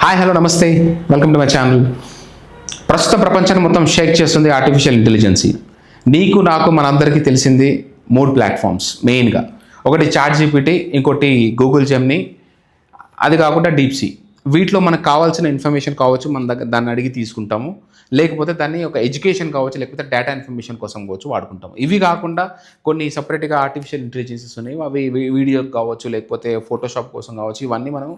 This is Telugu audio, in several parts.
హాయ్ హలో నమస్తే, వెల్కమ్ టు మై ఛానల్. ప్రస్తుత ప్రపంచాన్ని మొత్తం షేక్ చేస్తుంది ఆర్టిఫిషియల్ ఇంటెలిజెన్సీ. నీకు నాకు మనందరికీ తెలిసింది 3 ప్లాట్ఫామ్స్ మెయిన్గా. ఒకటి చాట్ జీపీటీ, ఇంకోటి గూగుల్ జెమినీ, అది కాకుండా డీప్సీ. వీటిలో మనకు కావాల్సిన ఇన్ఫర్మేషన్ కావచ్చు, మన దగ్గర దాన్ని అడిగి తీసుకుంటాము. లేకపోతే దాన్ని ఒక ఎడ్యుకేషన్ కావచ్చు, లేకపోతే డేటా ఇన్ఫర్మేషన్ కోసం కావచ్చు వాడుకుంటాము. ఇవి కాకుండా కొన్ని సపరేట్గా ఆర్టిఫిషియల్ ఇంటెలిజెన్సెస్ ఉన్నాయి. అవి వీడియో కావచ్చు, లేకపోతే ఫోటోషాప్ కోసం కావచ్చు. ఇవన్నీ మనం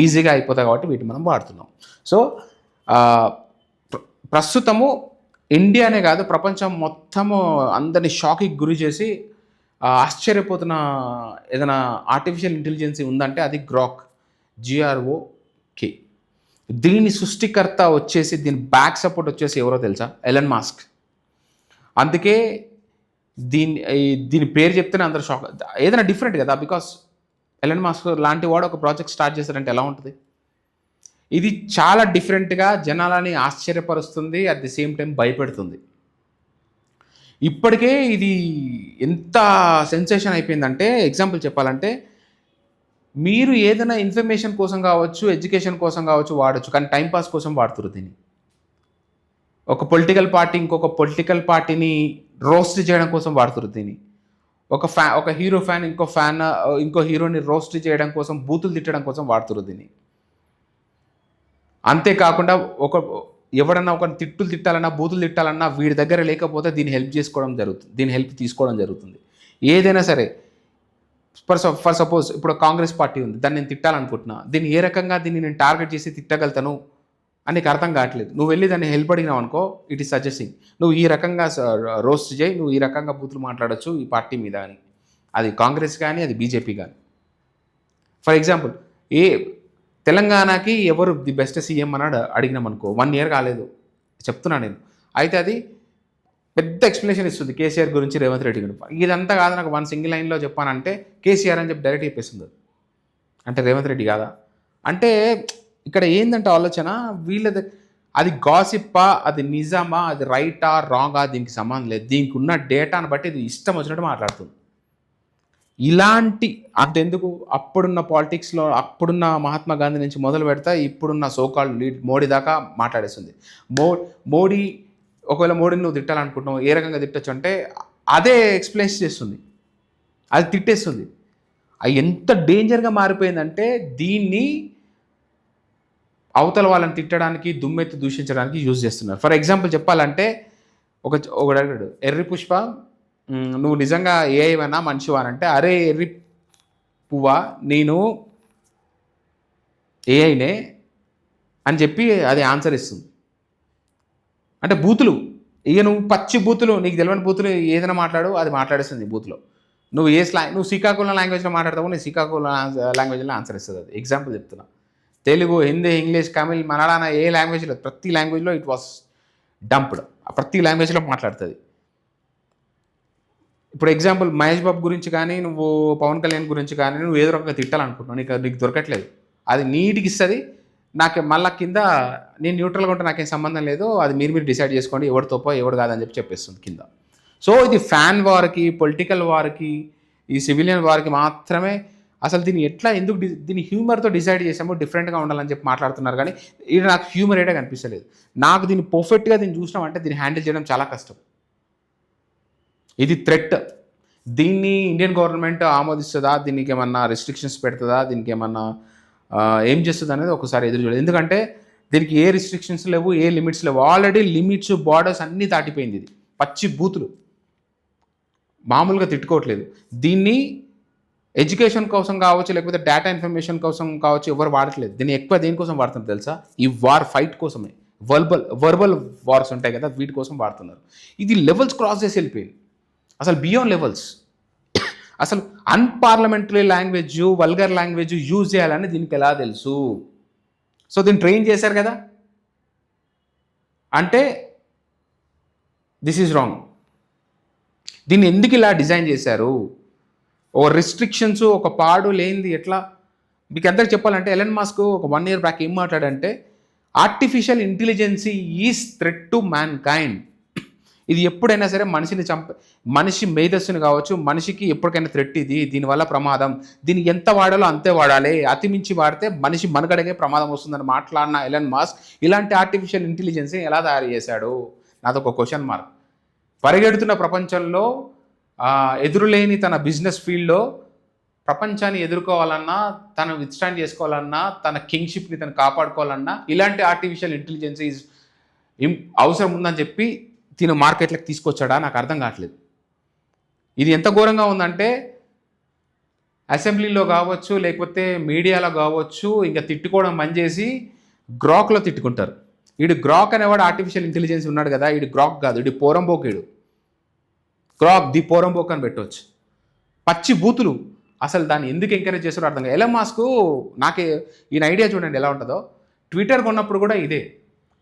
ఈజీగా అయిపోతాయి కాబట్టి వీటిని మనం వాడుతున్నాం. సో ప్రస్తుతము ఇండియానే కాదు, ప్రపంచం మొత్తము అందరినీ షాక్కి గురి చేసి ఆశ్చర్యపోతున్న ఏదైనా ఆర్టిఫిషియల్ ఇంటెలిజెన్సీ ఉందంటే అది గ్రాక్, GROK. దీని సృష్టికర్త వచ్చేసి, దీని బ్యాక్ సపోర్ట్ వచ్చేసి ఎవరో తెలుసా? Elon Musk. అందుకే దీని పేరు చెప్తేనే అందరు షాక్. ఏదైనా డిఫరెంట్ కదా, బికాస్ ఎలన్ మాస్క్ లాంటి వాడు ఒక ప్రాజెక్ట్ స్టార్ట్ చేశారంటే ఎలా ఉంటుంది? ఇది చాలా డిఫరెంట్గా జనాలని ఆశ్చర్యపరుస్తుంది, అట్ ది సేమ్ టైం భయపెడుతుంది. ఇప్పటికే ఇది ఎంత సెన్సేషన్ అయిపోయిందంటే, ఎగ్జాంపుల్ చెప్పాలంటే, మీరు ఏదైనా ఇన్ఫర్మేషన్ కోసం కావచ్చు, ఎడ్యుకేషన్ కోసం కావచ్చు వాడచ్చు, కానీ టైంపాస్ కోసం వాడుతున్నారు దీన్ని. ఒక పొలిటికల్ పార్టీ ఇంకొక పొలిటికల్ పార్టీని రోస్ట్ చేయడం కోసం వాడుతున్నారు దీన్ని. ఒక హీరో ఫ్యాన్ ఇంకో హీరోని రోస్ట్ చేయడం కోసం, బూతులు తిట్టడం కోసం వాడుతున్నారు దీన్ని. అంతేకాకుండా ఎవడన్నా ఒక తిట్టాలన్నా, బూతులు తిట్టాలన్నా వీడి దగ్గర లేకపోతే దీన్ని హెల్ప్ తీసుకోవడం జరుగుతుంది. ఏదైనా సరే, ఫర్ సపోజ్ ఇప్పుడు కాంగ్రెస్ పార్టీ ఉంది, దాన్ని నేను తిట్టాలనుకుంటున్నా. దీన్ని ఏ రకంగా నేను టార్గెట్ చేసి తిట్టగలుగుతాను అని నీకు అర్థం కావట్లేదు. నువ్వు వెళ్ళి దాన్ని హెల్ప్ అడిగినావు అనుకో, ఇట్ ఈస్ సజెస్టింగ్ నువ్వు ఈ రకంగా రోస్ట్ చేయి, నువ్వు ఈ రకంగా బూతులు మాట్లాడచ్చు ఈ పార్టీ మీద అని. అది కాంగ్రెస్ కానీ, అది బీజేపీ కానీ. ఫర్ ఎగ్జాంపుల్, తెలంగాణకి ఎవరు ది బెస్ట్ సీఎం అని అడిగినాం అనుకో, 1 year కాలేదు చెప్తున్నా నేను. అయితే అది పెద్ద ఎక్స్ప్లెనేషన్ ఇస్తుంది కేసీఆర్ గురించి, రేవంత్ రెడ్డి గురించి. ఇదంతా కాదు, నాకు 1 single లైన్లో చెప్పానంటే కేసీఆర్ అని చెప్పి డైరెక్ట్ చెప్పేస్తుంది. అంటే రేవంత్ రెడ్డి కాదా? అంటే ఇక్కడ ఏంటంటే ఆలోచన వీళ్ళది, అది గాసిప్పా, అది నిజమా, అది రైటా రాంగా దీనికి సంబంధం లేదు. దీనికి ఉన్న డేటాను బట్టి ఇది ఇష్టం వచ్చినట్టు మాట్లాడుతుంది. ఇలాంటి అంతెందుకు, అప్పుడున్న పాలిటిక్స్లో అప్పుడున్న మహాత్మా గాంధీ నుంచి మొదలు పెడతా ఇప్పుడున్న సోకాల్డ్ లీడ్ మోడీ దాకా మాట్లాడేస్తుంది. మోడీ ఒకవేళ మోడీని నువ్వు తిట్టాలనుకుంటున్నావు, ఏ రకంగా తిట్టచ్చు అంటే అదే ఎక్స్ప్లెయిన్ చేస్తుంది, అది తిట్టేస్తుంది. అది ఎంత డేంజర్గా మారిపోయిందంటే దీన్ని అవతల వాళ్ళని తిట్టడానికి, దుమ్మెత్తి దూషించడానికి యూజ్ చేస్తున్నారు. ఫర్ ఎగ్జాంపుల్ చెప్పాలంటే, ఒకడు అడిగాడు, ఎర్రి పుష్ప నువ్వు నిజంగా ఏవైనా మనిషివా అంటే, అరే ఎర్రి పువ్వా నేను ఏఐనే అని చెప్పి అది ఆన్సర్ ఇస్తుంది. అంటే బూతులు, ఇక నువ్వు పచ్చి బూతులు, నీకు తెలియని బూతులు ఏదైనా మాట్లాడు, అది మాట్లాడేస్తుంది బూతులో. నువ్వు శ్రీకాకుళం లాంగ్వేజ్లో మాట్లాడతావు, నేను శ్రీకాకుళం లాంగ్వేజ్లో ఆన్సర్ ఇస్తుంది. అది ఎగ్జాంపుల్ చెప్తున్నా. తెలుగు, హిందీ, ఇంగ్లీష్, తమిళ్, మలయాళం, ఏ లాంగ్వేజ్లో, ప్రతి లాంగ్వేజ్లో ఇట్ వాస్ డంప్డ్. ప్రతి లాంగ్వేజ్లో మాట్లాడుతుంది. ఇప్పుడు ఎగ్జాంపుల్ మహేష్ బాబు గురించి కానీ, నువ్వు పవన్ కళ్యాణ్ గురించి కానీ నువ్వు ఏదో రకంగా తిట్టాలనుకుంటున్నావు, నీకు దొరకట్లేదు. అది నీటికి ఇస్తుంది. నాకు మళ్ళీ కింద నేను న్యూట్రల్గా ఉంటే నాకేం సంబంధం లేదు, అది మీరు డిసైడ్ చేసుకోండి ఎవడు తప్పో ఎవడు కాదని చెప్పేస్తుంది కింద. సో ఇది ఫ్యాన్ వార్కి, పొలిటికల్ వార్కి, ఈ సివిలియన్ వార్కి మాత్రమే. అసలు ఎందుకు దీన్ని హ్యూమర్తో డిసైడ్ చేసామో, డిఫరెంట్గా ఉండాలని చెప్పి మాట్లాడుతున్నారు. కానీ ఇది నాకు హ్యూమర్ ఏటే కనిపించలేదు. నాకు దీన్ని పర్ఫెక్ట్గా చూసినామంటే దీన్ని హ్యాండిల్ చేయడం చాలా కష్టం. ఇది థ్రెట్. దీన్ని ఇండియన్ గవర్నమెంట్ ఆమోదిస్తుందా, దీనికి ఏమన్నా రెస్ట్రిక్షన్స్ పెడుతుందా, దీనికి ఏమన్నా ఏం చేస్తుంది అనేది ఒకసారి ఎదురు చూడలేదు. ఎందుకంటే దీనికి ఏ రిస్ట్రిక్షన్స్ లేవు, ఏ లిమిట్స్ లేవు. ఆల్రెడీ లిమిట్స్, బార్డర్స్ అన్నీ దాటిపోయింది. ఇది పచ్చి బూతులు, మామూలుగా తిట్టుకోవట్లేదు. దీన్ని ఎడ్యుకేషన్ కోసం కావచ్చు, లేకపోతే డేటా ఇన్ఫర్మేషన్ కోసం కావచ్చు ఎవరు వాడట్లేదు. దీన్ని ఎక్కువ దేనికోసం వాడుతున్నారు తెలుసా? ఈ వార్ ఫైట్ కోసమే. వర్బల్ వార్స్ ఉంటాయి కదా, వీటి కోసం వాడుతున్నారు. ఇది లెవెల్స్ క్రాస్ చేసి వెళ్ళిపోయింది. అసలు బియాండ్ లెవెల్స్. అసలు unparliamentary language, vulgar language use చేయాలని దీనికి ఎలా తెలుసు? సో దీన్ని ట్రైన్ చేశారు కదా, అంటే దిస్ ఈజ్ రాంగ్. దీన్ని ఎందుకు ఇలా డిజైన్ చేశారు? ఓ రిస్ట్రిక్షన్స్, ఒక పాడు లేనిది ఎట్లా? మీకు అందరికి చెప్పాలంటే, ఎలన్ మాస్క్ ఒక 1 year బ్యాక్ ఏం మాట్లాడంటే, artificial intelligence is threat to mankind. ఇది ఎప్పుడైనా సరే మనిషి మేధస్సుని కావచ్చు, మనిషికి ఎప్పటికైనా థ్రెట్ ఇది, దీనివల్ల ప్రమాదం, దీన్ని ఎంత వాడాలో అంతే వాడాలి, అతి మించి వాడితే మనిషి మనుగడకే ప్రమాదం వస్తుందని మాట్లాడిన ఎలన్ మాస్క్ ఇలాంటి ఆర్టిఫిషియల్ ఇంటెలిజెన్స్ని ఎలా తయారు చేశాడు? నాదొక క్వశ్చన్ మార్క్. పరిగెడుతున్న ప్రపంచంలో ఎదురులేని తన బిజినెస్ ఫీల్డ్లో ప్రపంచాన్ని ఎదుర్కోవాలన్నా, తను విత్స్టాండ్ చేసుకోవాలన్నా, తన కింగ్షిప్ని తను కాపాడుకోవాలన్నా ఇలాంటి ఆర్టిఫిషియల్ ఇంటెలిజెన్స్ అవసరం ఉందని చెప్పి తిను మార్కెట్లకు తీసుకొచ్చాడా? నాకు అర్థం కావట్లేదు. ఇది ఎంత ఘోరంగా ఉందంటే అసెంబ్లీలో కావచ్చు, లేకపోతే మీడియాలో కావచ్చు, ఇంకా తిట్టుకోవడం బంద్ చేసి గ్రాక్లో తిట్టుకుంటారు. వీడు గ్రాక్ అనేవాడు ఆర్టిఫిషియల్ ఇంటెలిజెన్స్ ఉన్నాడు కదా, వీడు గ్రాక్ కాదు, వీడు పోరంబోక్. వీడు గ్రాక్ ది పోరంబోక్ అని పెట్టవచ్చు. పచ్చి బూతులు. అసలు దాన్ని ఎందుకు ఎంకరేజ్ చేస్తారో అర్థం కాదు. ఎలన్ మాస్క్ నాకే ఈయన ఐడియా చూడండి ఎలా ఉంటుందో. ట్విట్టర్ కొన్నప్పుడు కూడా ఇదే,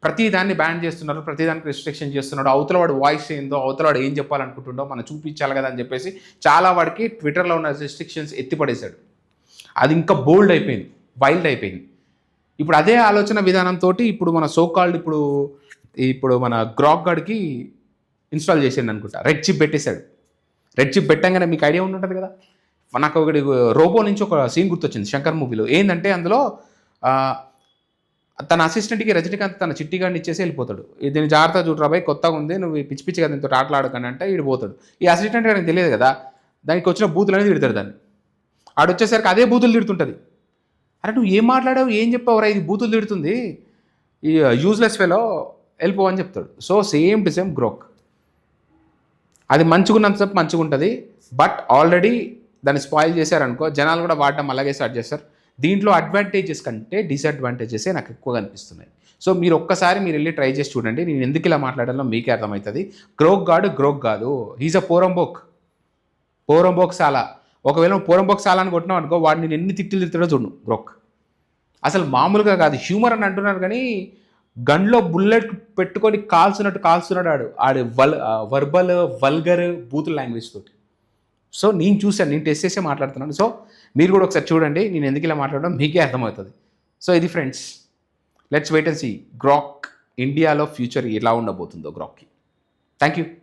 ప్రతి దాన్ని బ్యాన్ చేస్తున్నారు, ప్రతిదానికి రిస్ట్రిక్షన్ చేస్తున్నాడు. అవతల వాడు వాయిస్ ఏందో, అవతల వాడు ఏం చెప్పాలనుకుంటుండో మనం చూపించాలి కదా అని చెప్పేసి చాలా వాడికి ట్విట్టర్లో ఉన్న రిస్ట్రిక్షన్స్ ఎత్తిపడేశాడు. అది ఇంకా బోల్డ్ అయిపోయింది, వైల్డ్ అయిపోయింది. ఇప్పుడు అదే ఆలోచన విధానంతో ఇప్పుడు మన సోకాల్డ్ ఇప్పుడు మన గ్రాక్ గాడికి ఇన్స్టాల్ చేసిండు అనుకుంటా, రెడ్ చిప్ పెట్టేశాడు. రెడ్ చిప్ పెట్టంగానే మీకు ఐడియా ఉంటుంది కదా. నాకు ఒకటి రోబో నుంచి ఒక సీన్ గుర్తొచ్చింది శంకర్ మూవీలో. ఏంటంటే అందులో తన అసిస్టెంట్కి రజనీకాంత్ తన చిట్టి గాడిని ఇచ్చేసి వెళ్ళిపోతాడు. దీన్ని జాగ్రత్త చూడరా బాయ్, కొత్తగా ఉంది, నువ్వు పిచ్చి పిచ్చి కదా దీంతో ఆటలాడకని అంటే పోతాడు. ఈ అసిస్టెంట్ గారికి తెలియదు కదా, దానికి వచ్చిన బూతులు అనేది తిడతాడు దాన్ని. ఆడొచ్చేసరికి అదే బూతులు తిడుతుంటుంది. అరే నువ్వు ఏం మాట్లాడావు, ఏం చెప్పావురా, ఇది బూతులు తిడుతుంది, ఈ యూజ్లెస్ ఫెలో, వెళ్ళిపో అని చెప్తాడు. So same to same Grok. అది మంచిగున్నంతసేపు మంచిగా ఉంటుంది, బట్ ఆల్రెడీ దాన్ని స్పాయిల్ చేశారనుకో, జనాలు కూడా వాడటం అలాగే స్టార్ట్ చేస్తారు. దీంట్లో అడ్వాంటేజెస్ కంటే డిసడ్వాంటేజెసే నాకు ఎక్కువగా అనిపిస్తున్నాయి. సో మీరు ఒక్కసారి వెళ్ళి ట్రై చేసి చూడండి. నేను ఎందుకు ఇలా మాట్లాడాలో మీకే అర్థమవుతుంది. గ్రోక్ కాదు, హీజ్ అ పోరంబోక్ సాలా. ఒకవేళ పోరంబోక్ సాలా అని కొట్టినావు అనుకో, వాడు నేను ఎన్ని తిట్లు తిట్టాడో చూడు గ్రోక్. అసలు మామూలుగా కాదు, హ్యూమర్ అని అంటున్నారు కానీ గన్లో బుల్లెట్ పెట్టుకొని కాల్చున్నాడు ఆడు వర్బల్ వల్గర్ బూతుల లాంగ్వేజ్ తోటి. సో నేను చూశాను, నేను టెస్ట్ చేసే మాట్లాడుతున్నాను. సో మీరు కూడా ఒకసారి చూడండి, నేను ఎందుకు ఇలా మాట్లాడడం మీకే అర్థమవుతుంది. సో ఇది friends, let's wait and see Grok ఇండియాలో ఫ్యూచర్ ఎలా ఉండబోతుందో గ్రాక్కి. Thank you.